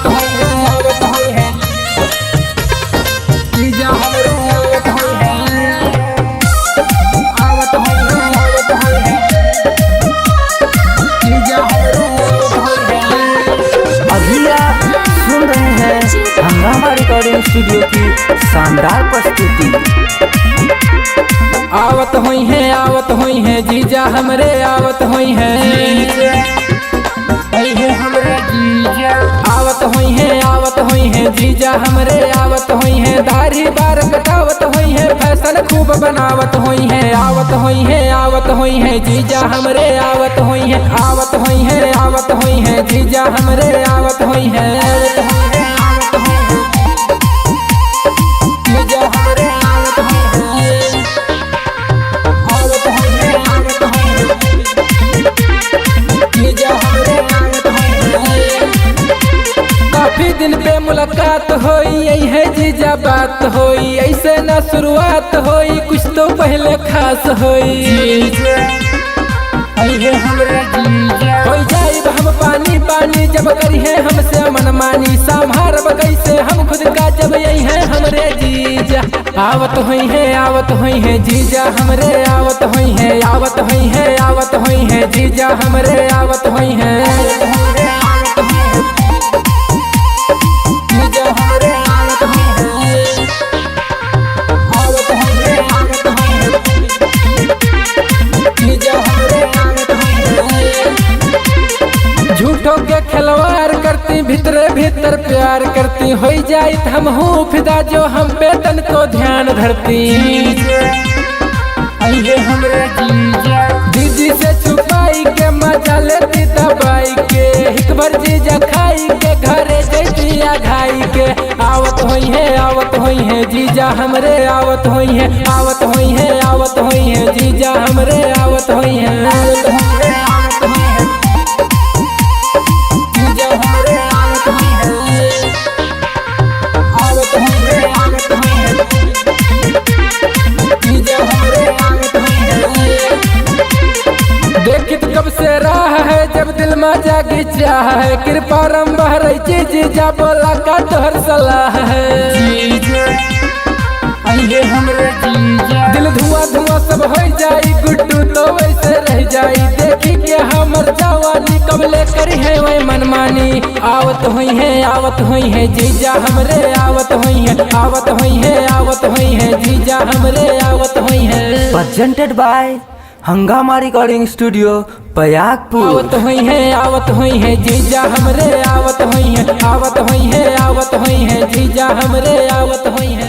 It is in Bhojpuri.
आवत होई है जीजा हमरे आवत होई है जीजा हमरे आवत होई है। अभी आप सुन रहे हैं हंगामा रिकॉर्डिंग स्टूडियो की शानदार प्रस्तुति। आवत होई है जीजा हमरे आवत होई है आवत होई है जीजा हमरे आवत होई है। दाढ़ी बार कटावत होई है फैशन खूब बनावत होई है आवत होई है जीजा हमरे आवत होई है आवत होई है जीजा हमरे आवत होई है जीजा हमरे आवत होई है जीजा हमरे आवत होई है। काफी दिन पे मुलाकात होई यही है जीजा बात होई ऐसे न शुरुआत होई कुछ तो पहले खास होई हो जाइब हम पानी पानी जब करी है हमसे मनमानी संभारब कैसे हम खुद का जब यही है हमरे जीजा आवत होई है जीजा हमरे आवत होई है आवत होई है जीजा हमरे आवत होई है जीजा हमरे आवत होई है आवत होई है जीजा हमरे आवत होई है। झूठों के खिलवाड़ करती भीतरे भीतर प्यार करती हो जाए हम हूँ फिदा जो हम पे तन को ध्यान धरती दीदी से छुपाई के मजा लेती दबाई के एक बार जीजा खाई के घरे जैती घाई के आवत होई है जीजा हमरे आवत होई है जीजा हमरे आवत होई है जीजा हमरे आवत होई है जीजा हमरे आवत होई है। देखित कब से राह है जब दिल में जागी चाह है कृपा रम बहरई जीजा बोला का तोहर सलाह है दिल धुआं सब हो जाई गुड्डू तो वैसे रह जाई देखी के हमर जवानी कबले करी है वही मनमानी आवत होई है जीजा हमरे आवत होई है जीजा हमरे आवत होई है। प्रेजेंटेड बाय हंगामा रिकॉर्डिंग स्टूडियो पयागपुर। आवत होई है जीजा हमरे आवत होई है जीजा हमरे आवत होई है।